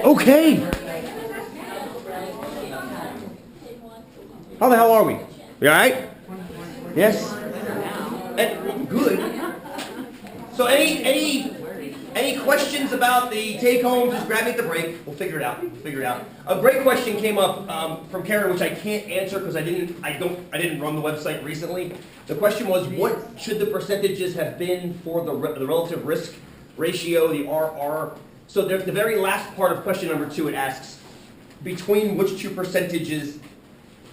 Okay. How the hell are we? You all right? Yes? And, good. So any questions about the take-home? Just grab me at the break. We'll figure it out. A great question came up from Karen, which I can't answer because I didn't run the website recently. The question was, what should the percentages have been for the relative risk ratio, the RR? So there's the very last part of question number 2. It asks, between which two percentages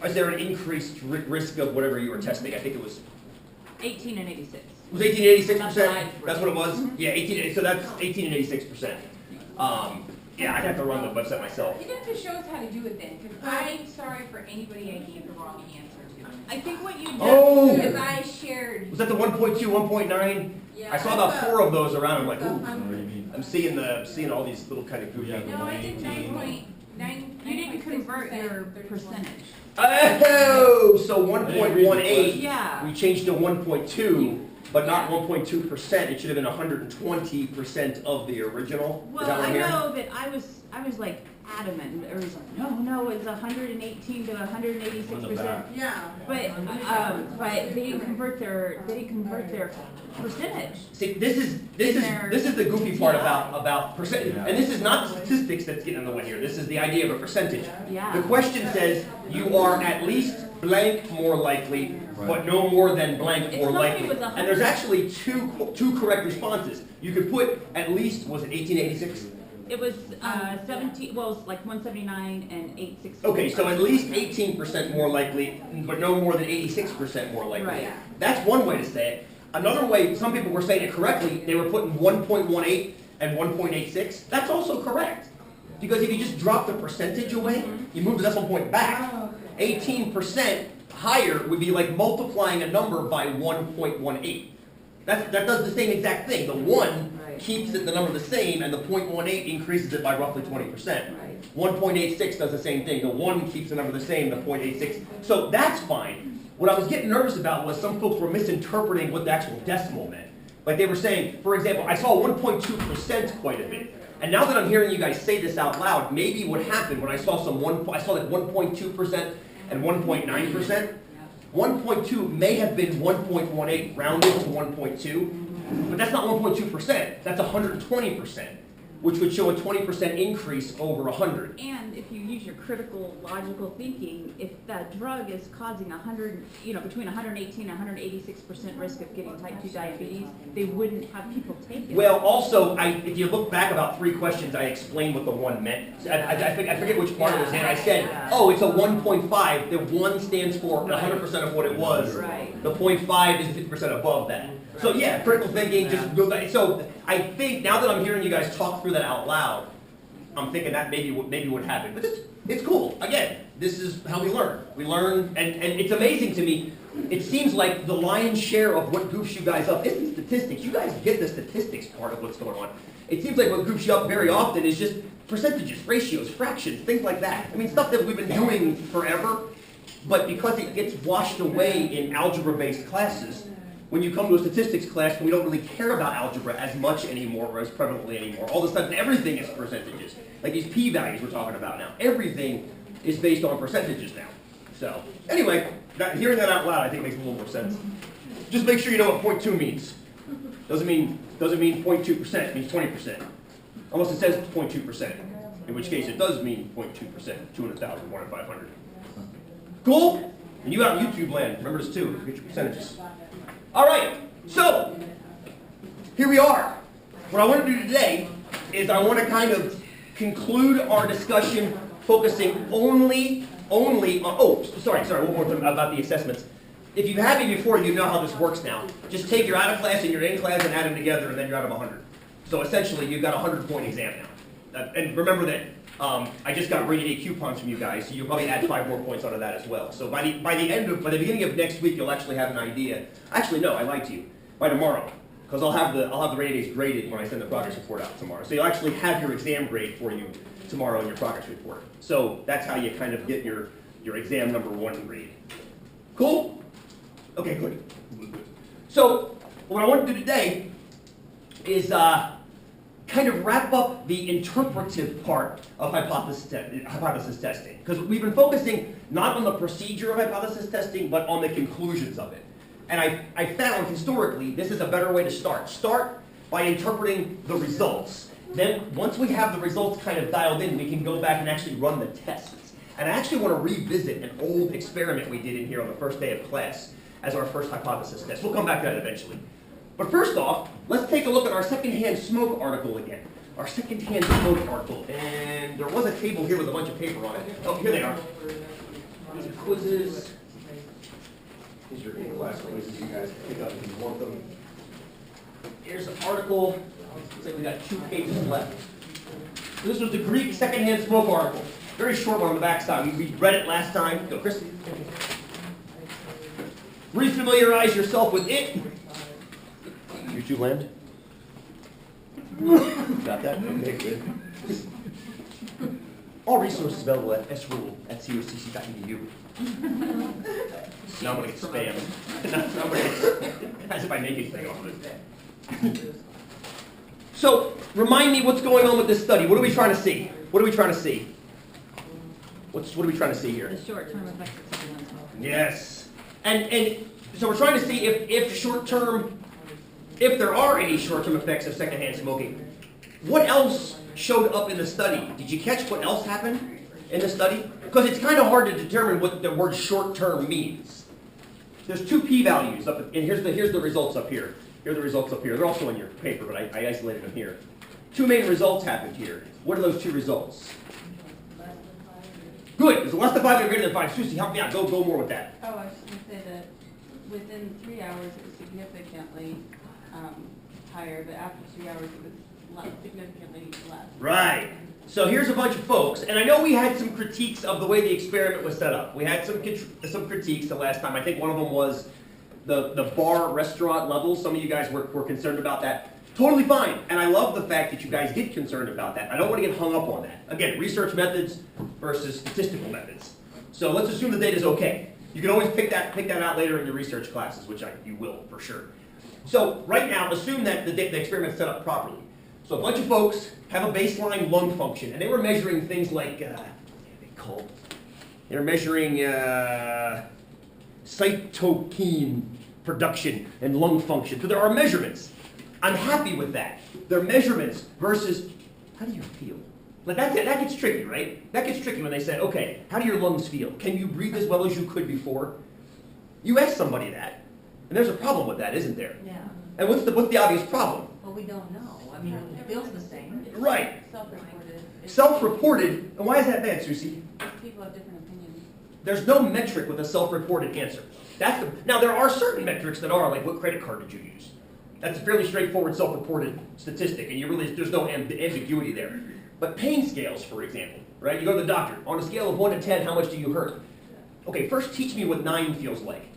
is there an increased risk of whatever you were testing? I think it was 18 and 86. It was 18 and 86%? That's what it was? Yeah, 18, so that's 18 and 86%. Yeah, I'd have to run the website myself. You have to show us how to do it then, because I'm sorry for anybody I gave the wrong answer to. I think what you did Because I shared. Was that the 1.2, 1.9? Yeah, I saw about 4 of those around. I'm like, ooh, I'm seeing all these little kind of goofy. No, I did 9.9. You didn't convert your percentage. Oh, so 1.18, Yeah. we changed to 1.2, but not 1.2%. It should have been 120% of the original. Well, Is that what I'm I hearing? know that I was like adamant. Or was like, no, it's 118 to 186%. Yeah. But they didn't convert their percentage. See, this is the goofy part about percentage, and this is not the statistics that's getting in the way here. This is the idea of a percentage. Yeah. The question says you are at least blank more likely, but no more than blank more likely. And there's actually two correct responses. You could put at least, was it 1886? It was 17. Well, it was like 179 and 860. Okay, so at least 18% more likely, but no more than 86% more likely. Right. That's one way to say it. Another way, some people were saying it correctly, they were putting 1.18 and 1.86. That's also correct. Because if you just drop the percentage away, you move the decimal point back. 18% higher would be like multiplying a number by 1.18. That does the same exact thing. The 1 keeps the number the same, and the 0.18 increases it by roughly 20%. 1.86 does the same thing. The 1 keeps the number the same, the 0.86. So that's fine. What I was getting nervous about was some folks were misinterpreting what the actual decimal meant. Like they were saying, for example, I saw 1.2% quite a bit. And now that I'm hearing you guys say this out loud, maybe what happened when I saw that 1.2% and 1.9%, 1.2 may have been 1.18 rounded to 1.2, but that's not 1.2%, that's 120%, which would show a 20% increase over 100. And if you use your critical logical thinking, if that drug is causing between 118 and 186% risk of getting type 2 diabetes, they wouldn't have people take it. Well, also, if you look back about 3 questions, I explained what the 1 meant. I forget which part it was in. I said, oh, it's a 1.5. The 1 stands for 100% of what it was. Right. The 0.5 is 50% above that. So yeah, critical thinking, just go back. So I think now that I'm hearing you guys talk through that out loud, I'm thinking that maybe would happen. But it's cool. Again, this is how we learn. We learn, and it's amazing to me. It seems like the lion's share of what goofs you guys up isn't statistics. You guys get the statistics part of what's going on. It seems like what goofs you up very often is just percentages, ratios, fractions, things like that. I mean, stuff that we've been doing forever, but because it gets washed away in algebra-based classes, when you come to a statistics class, we don't really care about algebra as much anymore or as prevalently anymore. All of a sudden, everything is percentages. Like these p-values we're talking about now. Everything is based on percentages now. So, anyway, hearing that out loud I think makes a little more sense. Just make sure you know what 0.2 means. Doesn't mean 0.2%, it means 20%. Unless it says 0.2%, in which case it does mean 0.2%, 200,000, 1 in 500. Cool? And you out in YouTube land, remember this too, get your percentages. All right, so here we are. What I want to do today is I want to kind of conclude our discussion focusing only on, sorry, one more thing about the assessments. If you've had me before, you know how this works now. Just take your out of class and your in class and add them together, and then you're out of 100. So essentially, you've got a 100-point exam now. And remember that I just got rated A coupons from you guys, so you'll probably add 5 more points onto that as well. So by the beginning of next week, you'll actually have an idea. Actually, no, I lied to you. By tomorrow, because I'll have the rated A's graded when I send the progress report out tomorrow. So you'll actually have your exam grade for you tomorrow in your progress report. So that's how you kind of get your exam number 1 grade. Cool? Okay, good. So what I want to do today is kind of wrap up the interpretive part of hypothesis testing. Because we've been focusing not on the procedure of hypothesis testing, but on the conclusions of it. And I found historically this is a better way to start. Start by interpreting the results. Then once we have the results kind of dialed in, we can go back and actually run the tests. And I actually want to revisit an old experiment we did in here on the first day of class as our first hypothesis test. We'll come back to that eventually. But first off, let's take a look at our secondhand smoke article again. Our secondhand smoke article. And there was a table here with a bunch of paper on it. Oh, here they are. These are quizzes. These are in-class quizzes you guys can pick up if you want them. Here's the article. Looks like we got 2 pages left. This was the Greek secondhand smoke article. Very short one on the back side. We read it last time. Go, Chris. Refamiliarize yourself with it. You two land? Got that? Okay, good. All resources available at srule@cocc.edu. Now I'm going to get spam. As if I make anything off of it. So, remind me what's going on with this study. What are we trying to see? What are we trying to see? What are we trying to see here? The short-term effects of secondhand smoking. Yes. And so we're trying to see if there are any short-term effects of secondhand smoking. What else showed up in the study? Did you catch what else happened in the study? Because it's kind of hard to determine what the word short-term means. There's 2 p-values up, and here's the results up here. Here are the results up here. They're also in your paper, but I isolated them here. 2 main results happened here. What are those 2 results? Good. There's less than 5 or greater than 5. Susie, help me out. Go more with that. Oh, I was just going to say that within 3 hours it was significantly higher, but after 2 hours it was significantly less. Right. So here's a bunch of folks, and I know we had some critiques of the way the experiment was set up. We had some critiques the last time. I think one of them was the bar restaurant level. Some of you guys were concerned about that. Totally fine, and I love the fact that you guys get concerned about that. I don't want to get hung up on that. Again, research methods versus statistical methods. So let's assume the data is okay. You can always pick that out later in your research classes, which you will for sure. So right now, assume that the experiment's set up properly. So a bunch of folks have a baseline lung function, and they were measuring things like, they were measuring cytokine production and lung function. So there are measurements. I'm happy with that. They're measurements versus, how do you feel? Like that gets tricky, right? That gets tricky when they say, okay, how do your lungs feel? Can you breathe as well as you could before? You ask somebody that, and there's a problem with that, isn't there? Yeah. And what's the obvious problem? Well, we don't know. I mean, it feels the same. It's Right. Self-reported. Self-reported, and why is that bad, Susie? People have different opinions. There's no metric with a self-reported answer. Now, there are certain metrics that are, like what credit card did you use? That's a fairly straightforward self-reported statistic, and there's no ambiguity there. But pain scales, for example, right? You go to the doctor. On a scale of 1 to 10, how much do you hurt? Okay, first teach me what 9 feels like.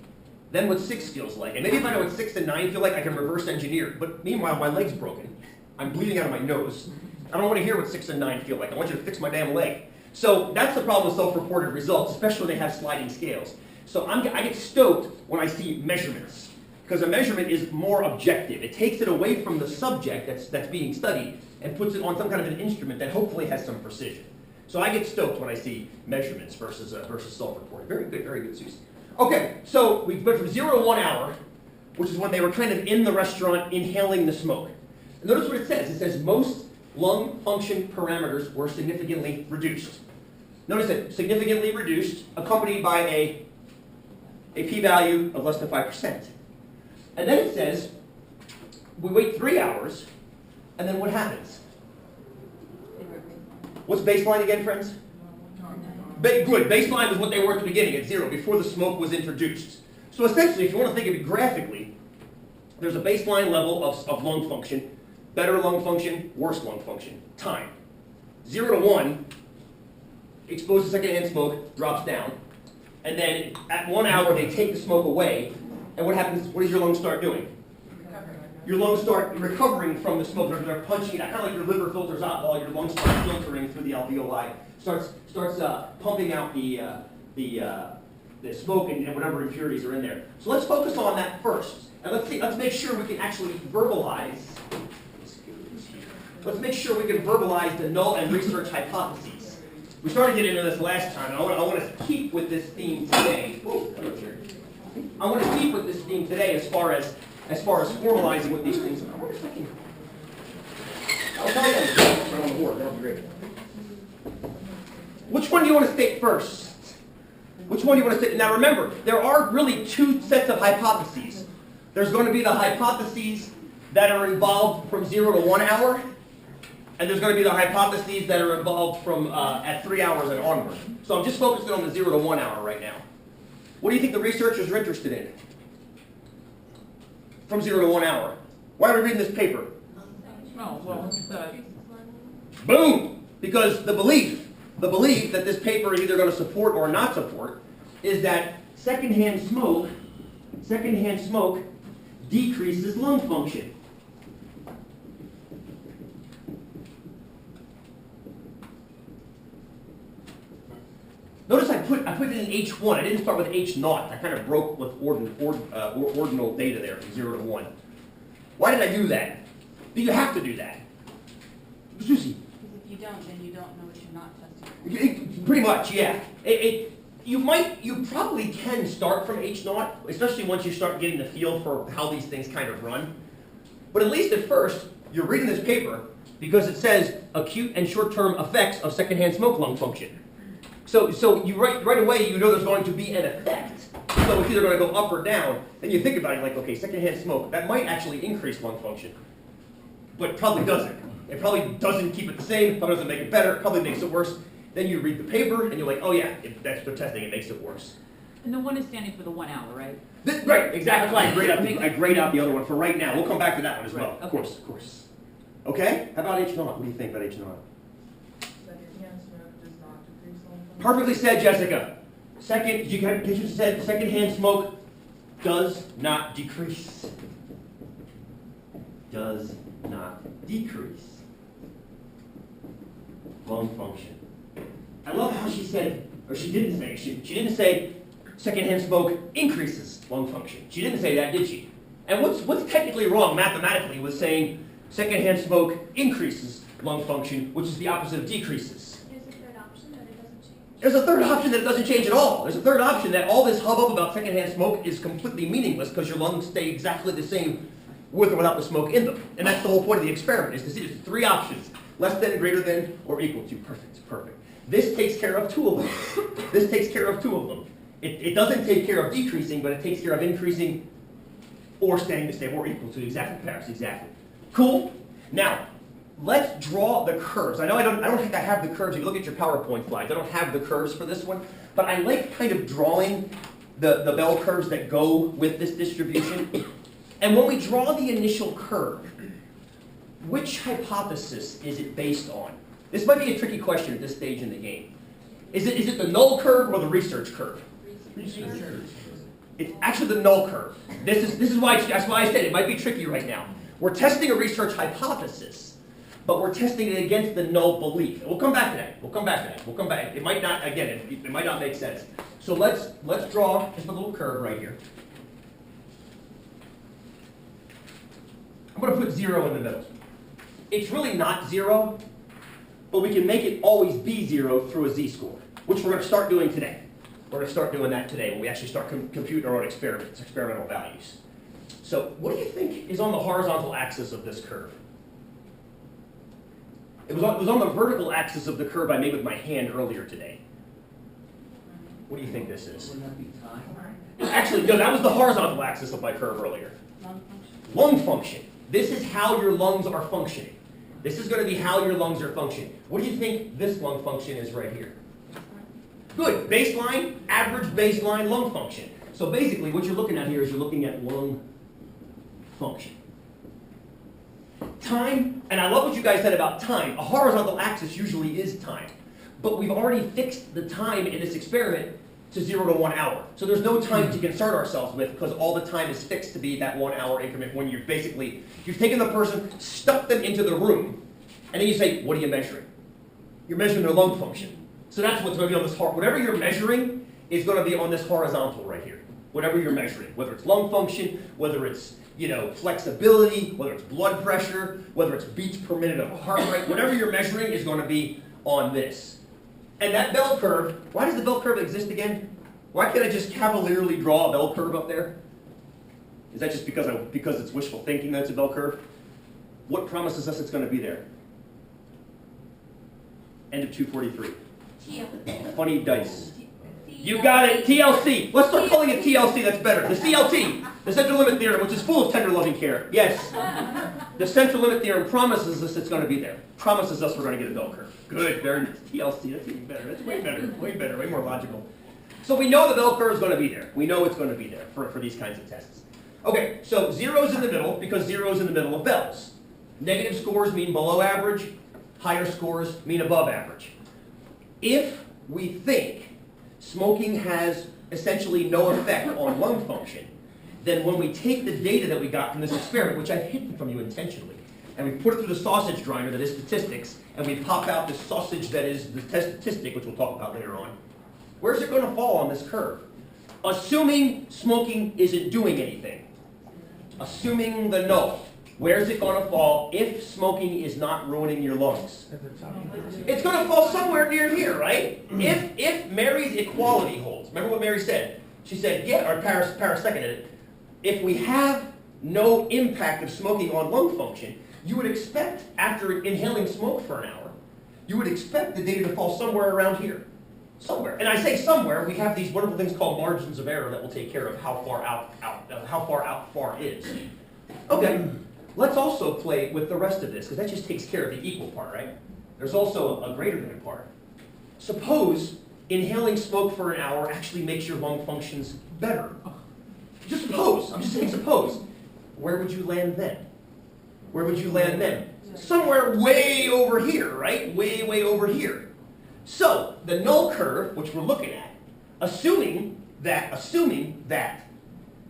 Then what 6 feels like. And maybe if I know what 6 and 9 feel like, I can reverse engineer. But meanwhile, my leg's broken. I'm bleeding out of my nose. I don't want to hear what 6 and 9 feel like. I want you to fix my damn leg. So that's the problem with self-reported results, especially when they have sliding scales. So I get stoked when I see measurements, because a measurement is more objective. It takes it away from the subject that's being studied and puts it on some kind of an instrument that hopefully has some precision. So I get stoked when I see measurements versus self-reported. Very good, Susie. Okay, so we went from 0 to 1 hour, which is when they were kind of in the restaurant inhaling the smoke. And notice what it says. It says most lung function parameters were significantly reduced. Notice that significantly reduced, accompanied by a p-value of less than 5%. And then it says, we wait 3 hours, and then what happens? What's baseline again, friends? Good. Baseline was what they were at the beginning, at 0, before the smoke was introduced. So essentially, if you want to think of it graphically, there's a baseline level of lung function, better lung function, worse lung function, time. 0 to 1, exposed to secondhand smoke, drops down. And then at 1 hour, they take the smoke away. And what happens? What does your lungs start doing? Your lungs start recovering from the smoke. They're punching it out, kind of like your liver filters out while your lungs start filtering through the alveoli. Starts pumping out the smoke and whatever impurities are in there. So let's focus on that first. And let's make sure we can actually verbalize. let's make sure we can verbalize the null and research hypotheses. We started getting into this last time, and I want to keep with this theme today. I want to keep with this theme today as far as formalizing what these things are. I wonder if I can. I'll tell you on the board. That'll be great. Which one do you want to state first? Which one do you want to state? Now remember, there are really two sets of hypotheses. There's going to be the hypotheses that are involved from 0 to 1 hour, and there's going to be the hypotheses that are involved from at 3 hours and onward. So I'm just focusing on the 0 to 1 hour right now. What do you think the researchers are interested in? From 0 to 1 hour. Why are we reading this paper? Oh, well, Boom! Because the belief that this paper is either going to support or not support is that secondhand smoke decreases lung function. Notice I put it in H1. I didn't start with H0. I kind of broke with ordinal data there from 0 to 1. Why did I do that? Do you have to do that? Susie? Because if you don't, then you don't know what you're not testing. Pretty much, yeah. You probably can start from H0, especially once you start getting the feel for how these things kind of run. But at least at first, you're reading this paper because it says acute and short-term effects of secondhand smoke lung function. So you right away, you know there's going to be an effect. So it's either going to go up or down. Then you think about it like, okay, secondhand smoke, that might actually increase lung function. But it probably doesn't. It probably doesn't keep it the same, probably doesn't make it better, probably makes it worse. Then you read the paper and you're like, oh yeah, that's their testing, it makes it worse. and the one is standing for the 1 hour, right? Right, exactly. I grayed out the other one for right now. We'll come back to that one as well. Right, Of course, of course. Okay, how about H0? What do you think about H0? Perfectly said, Jessica. Second, you got pictures said secondhand smoke does not decrease. Does not decrease lung function. I love how she said, or she didn't say, she didn't say secondhand smoke increases lung function. She didn't say that, did she? And what's technically wrong mathematically with saying secondhand smoke increases lung function, which is the opposite of decreases? There's a third option that it doesn't change at all. There's a third option that all this hubbub about secondhand smoke is completely meaningless because your lungs stay exactly the same with or without the smoke in them. And that's the whole point of the experiment, is to see there's three options: less than, greater than, or equal to. Perfect, perfect. This takes care of two of them. This takes care of two of them. It doesn't take care of decreasing, but it takes care of increasing or staying the same or equal to. Exactly, Paris, exactly. Cool? Now, let's draw the curves. I know I don't think I have the curves. If you look at your PowerPoint slides, I don't have the curves for this one, but I like kind of drawing the bell curves that go with this distribution. And when we draw the initial curve, which hypothesis is it based on? This might be a tricky question at this stage in the game. Is it the null curve or the research curve? Research. It's actually the null curve. That's why I said it might be tricky right now. We're testing a research hypothesis, but we're testing it against the null belief. And we'll come back to that. We'll come back. It might not, again, it might not make sense. So let's draw just a little curve right here. I'm going to put 0 in the middle. It's really not 0, but we can make it always be 0 through a z-score, which we're going to start doing today. We're going to start doing that today when we actually start computing our own experimental values. So what do you think is on the horizontal axis of this curve? It was on the vertical axis of the curve I made with my hand earlier today. What do you think this is? Wouldn't that be time? Actually, no, that was the horizontal axis of my curve earlier. Lung function. This is how your lungs are functioning. This is going to be how your lungs are functioning. What do you think this lung function is right here? Good. Baseline, average baseline lung function. So basically what you're looking at here is you're looking at lung function. Time, and I love what you guys said about time. A horizontal axis usually is time. But we've already fixed the time in this experiment to 0 to 1 hour. So there's no time to concern ourselves with because all the time is fixed to be that 1 hour increment when you've taken the person, stuck them into the room, and then you say, what are you measuring? You're measuring their lung function. So that's what's going to be on this, whatever you're measuring is going to be on this horizontal right here. Whatever you're measuring, whether it's lung function, whether it's you know, flexibility, whether it's blood pressure, whether it's beats per minute of heart rate, whatever you're measuring is going to be on this. And that bell curve, why does the bell curve exist again? Why can't I just cavalierly draw a bell curve up there? Is that just because it's wishful thinking that it's a bell curve? What promises us it's going to be there? End of 243. Funny dice. You got it, TLC. Let's start calling it TLC, that's better. The CLT, the central limit theorem, which is full of tender loving care. Yes. The central limit theorem promises us it's going to be there. Promises us we're going to get a bell curve. Good, very nice. TLC, that's even better. That's way better, way more logical. So we know the bell curve is going to be there. We know it's going to be there for these kinds of tests. Okay, so zero's in the middle because zero's in the middle of bells. Negative scores mean below average. Higher scores mean above average. If we think smoking has essentially no effect on lung function, then when we take the data that we got from this experiment, which I've hidden from you intentionally, and we put it through the sausage grinder that is statistics, and we pop out the sausage that is the statistic, which we'll talk about later on, where's it going to fall on this curve? Assuming smoking isn't doing anything. Assuming the null. Where's it going to fall if smoking is not ruining your lungs? It's going to fall somewhere near here, right? If Mary's equality holds, remember what Mary said? She said, yeah, or Paris seconded it. If we have no impact of smoking on lung function, you would expect, after inhaling smoke for an hour, you would expect the data to fall somewhere around here. Somewhere. And I say somewhere, we have these wonderful things called margins of error that will take care of how far out far is. Okay. Let's also play with the rest of this, because that just takes care of the equal part, right? There's also a greater than part. Suppose inhaling smoke for an hour actually makes your lung functions better. Just suppose. I'm just saying suppose. Where would you land then? Where would you land then? Somewhere way over here, right? Way over here. So, the null curve, which we're looking at, assuming that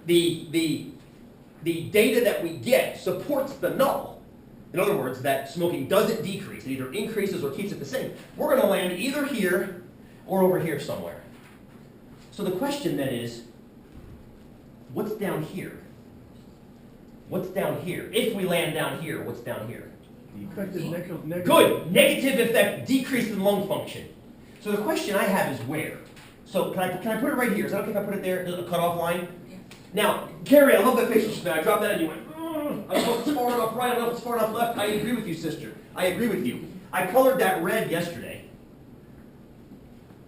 the data that we get supports the null, in other words, that smoking doesn't decrease, it either increases or keeps it the same, we're going to land either here or over here somewhere. So the question then is, what's down here? What's down here? If we land down here, what's down here? Negative. Good. Negative effect, decrease in lung function. So the question I have is where? So can I put it right here? Is that okay if I put it there, a cutoff line? Yeah. Now, Carrie, I love that facial spin. I dropped that and you went, I don't know if it's far enough right, I don't know if it's far enough left. I agree with you, sister. I agree with you. I colored that red yesterday.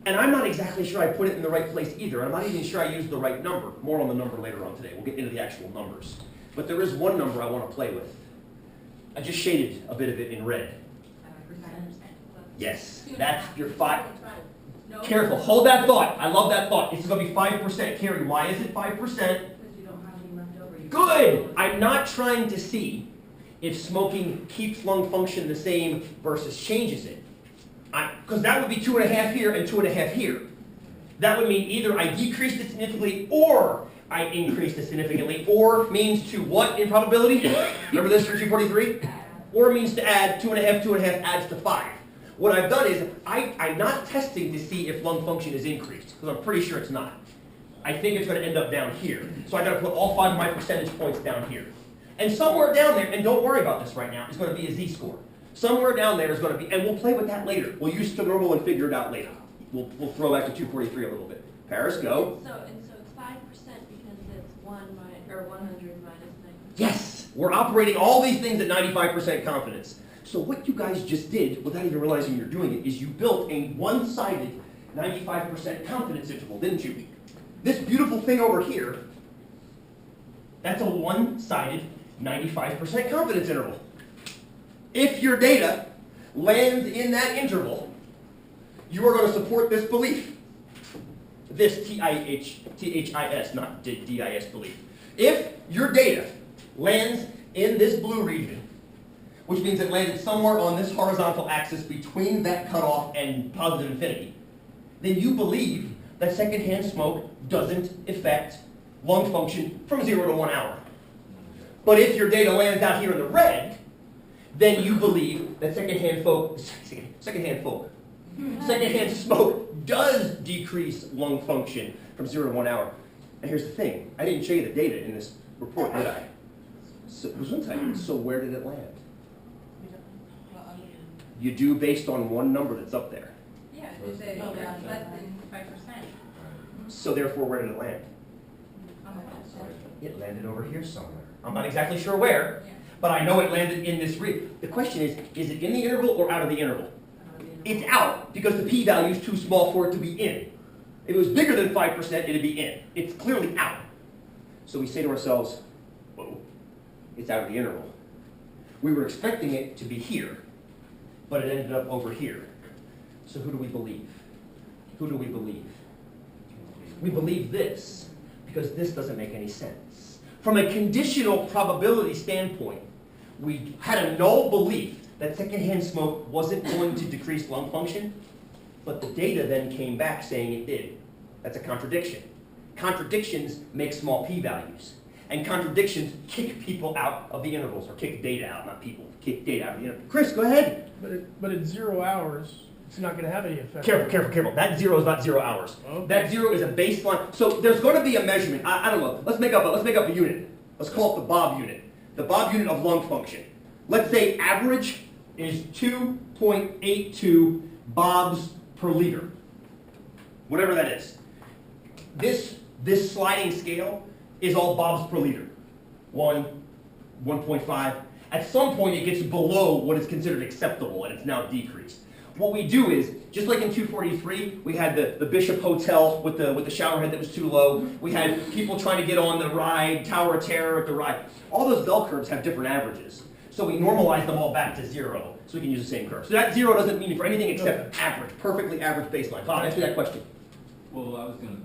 And I'm not exactly sure I put it in the right place either. I'm not even sure I used the right number. More on the number later on today. We'll get into the actual numbers. But there is one number I want to play with. I just shaded a bit of it in red. Yes, that's your 5. Careful, hold that thought. I love that thought. It's going to be 5%. Carrie, why is it 5%? Because you don't have any left over. Good! I'm not trying to see if smoking keeps lung function the same versus changes it. Because that would be 2.5 here and 2.5 here. That would mean either I decreased it significantly or I increased it significantly. Or means to what in probability? Remember this for 243? Or means to add 2.5 adds to 5. What I've done is I'm not testing to see if lung function is increased, because I'm pretty sure it's not. I think it's going to end up down here. So I've got to put all 5 of my percentage points down here. And somewhere down there, and don't worry about this right now, is going to be a z-score. Somewhere down there is going to be, and we'll play with that later. We'll use normal and figure it out later. We'll throw back to 243 a little bit. Paris, go. So it's 5% because it's 100 minus 90. Yes, we're operating all these things at 95% confidence. So what you guys just did, without even realizing you're doing it, is you built a one-sided 95% confidence interval, didn't you? This beautiful thing over here, that's a one-sided 95% confidence interval. If your data lands in that interval, you are going to support this belief. This T-H-I-S, not D-I-S belief. If your data lands in this blue region, which means it landed somewhere on this horizontal axis between that cutoff and positive infinity, then you believe that secondhand smoke doesn't affect lung function from 0 to 1 hour. But if your data lands out here in the red, then you believe that secondhand smoke does decrease lung function from 0 to 1 hour. And here's the thing, I didn't show you the data in this report, did I? So where did it land? We don't- well, You do based on one number that's up there. Yeah, it's less than 5%. So therefore, where did it land? It landed over here somewhere. I'm not exactly sure where, Yeah. but I know it landed in this The question is it in the interval or out of the interval? It's out, because the p-value is too small for it to be in. If it was bigger than 5%, it'd be in. It's clearly out. So we say to ourselves, whoa, it's out of the interval. We were expecting it to be here, but it ended up over here. So who do we believe? Who do we believe? We believe this, because this doesn't make any sense. From a conditional probability standpoint, we had a null belief that secondhand smoke wasn't going to decrease lung function, but the data then came back saying it did. That's a contradiction. Contradictions make small p-values, and contradictions kick people out of the intervals, or kick data out, not people, kick data out of the intervals. Chris, go ahead. But at 0 hours, it's not gonna have any effect. Careful. That 0 is not 0 hours. Okay. That 0 is a baseline. So there's going to be a measurement. I don't know. Let's make up a unit. Let's call it the Bob unit. The Bob unit of lung function. Let's say average is 2.82 Bobs per liter. Whatever that is. This sliding scale is all Bobs per liter. 1, 1.5. At some point it gets below what is considered acceptable, and it's now decreased. What we do is, just like in 243, we had the Bishop Hotel with the shower head that was too low. We had people trying to get on the ride, Tower of Terror at the ride. All those bell curves have different averages. So we normalize them all back to 0, so we can use the same curve. So that 0 doesn't mean for anything except average, perfectly average baseline. Bob, answer that question. Well, I was going to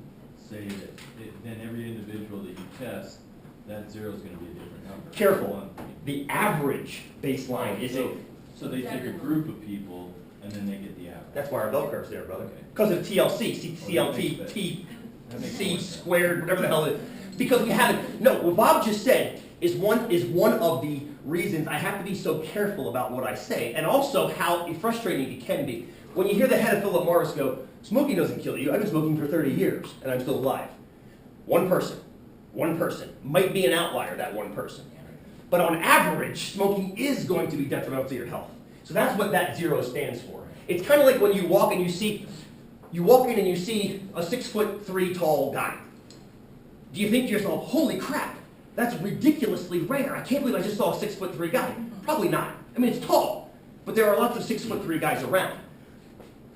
say that then every individual that you test, that 0 is going to be a different number. Careful. The average baseline is So they take a group of people, and then they get the average. That's why our bell curve's there, brother. Okay. Because of TLC, CLT, T, C squared, whatever the hell it is. Because we haven't, no, what Bob just said is one of the reasons I have to be so careful about what I say, and also how frustrating it can be. When you hear the head of Philip Morris go, smoking doesn't kill you, I've been smoking for 30 years, and I'm still alive. One person, might be an outlier, that one person. But on average, smoking is going to be detrimental to your health. So that's what that 0 stands for. It's kind of like when you walk in and you see a 6'3" tall guy. Do you think to yourself, holy crap, that's ridiculously rare. I can't believe I just saw a 6'3" guy. Probably not. I mean, it's tall, but there are lots of 6'3" guys around.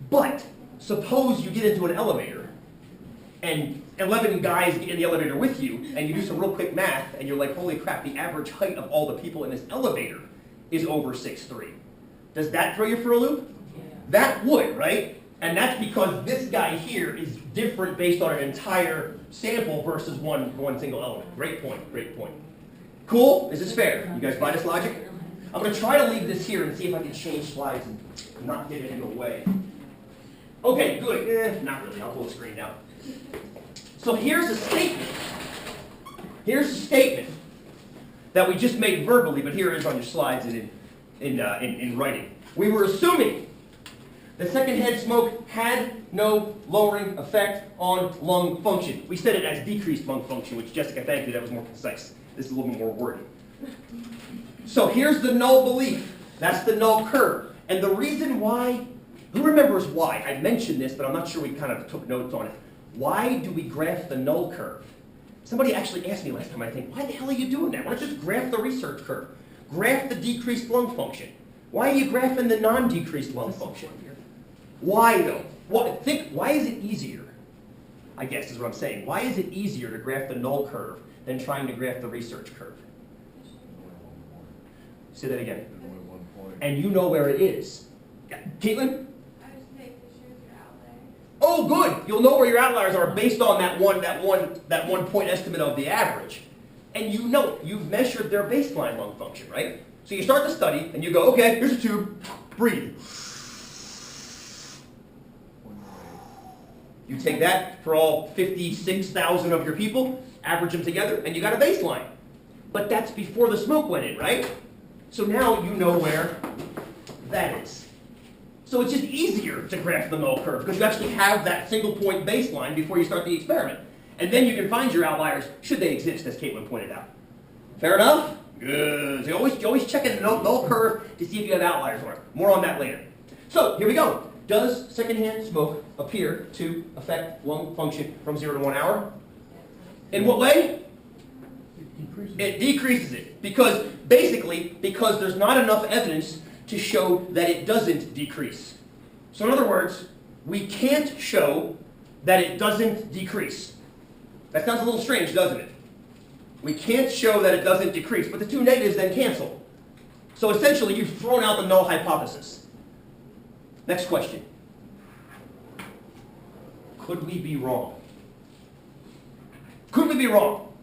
But suppose you get into an elevator and 11 guys get in the elevator with you, and you do some real quick math, and you're like, holy crap, the average height of all the people in this elevator is over 6'3". Does that throw you for a loop? Yeah. That would, right? And that's because this guy here is different based on an entire sample versus one single element. Great point. Cool? Is this fair? You guys buy this logic? I'm going to try to leave this here and see if I can change slides and not get it in the way. Okay, good. Not really. I'll pull the screen down. So here's a statement. That we just made verbally, but here it is on your slides and in writing. We were assuming that secondhand smoke had no lowering effect on lung function. We said it as decreased lung function, which, Jessica, thank you, that was more concise. This is a little bit more wordy. So here's the null belief. That's the null curve. And the reason why, who remembers why? I mentioned this, but I'm not sure we kind of took notes on it. Why do we graph the null curve? Somebody actually asked me last time, I think, why the hell are you doing that? Why don't you just graph the research curve? Graph the decreased lung function. Why are you graphing the non-decreased lung function? Why though? Why is it easier? I guess is what I'm saying. Why is it easier to graph the null curve than trying to graph the research curve? Say that again. And you know where it is. Yeah. Caitlin? I just take the shoes your outliers. Oh, good. You'll know where your outliers are based on that one point estimate of the average. And you know, you've measured their baseline lung function, right? So you start the study and you go, okay, here's a tube, breathe. You take that for all 56,000 of your people, average them together, and you got a baseline. But that's before the smoke went in, right? So now you know where that is. So it's just easier to graph the null curve because you actually have that single point baseline before you start the experiment. And then you can find your outliers, should they exist, as Caitlin pointed out. Fair enough? Good. So you always check a null curve to see if you have outliers or not. More on that later. So here we go. Does secondhand smoke appear to affect lung function from 0 to 1 hour? In what way? It decreases it. Because basically, because there's not enough evidence to show that it doesn't decrease. So in other words, we can't show that it doesn't decrease. That sounds a little strange, doesn't it? We can't show that it doesn't decrease, but the two negatives then cancel. So essentially, you've thrown out the null hypothesis. Next question. Could we be wrong? Could we be wrong?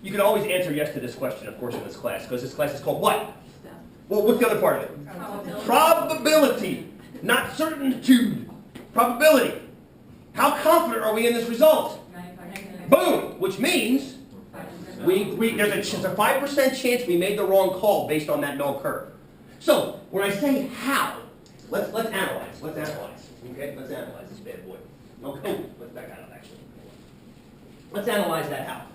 You can always answer yes to this question, of course, in this class, because this class is called what? Well, what's the other part of it? Probability, not certainty. Probability. How confident are we in this result? Boom! Which means there's a 5% chance we made the wrong call based on that null curve. So when I say how, let's analyze. Let's analyze. Okay, let's analyze this bad boy. Okay, let's back out actually. Let's analyze that how.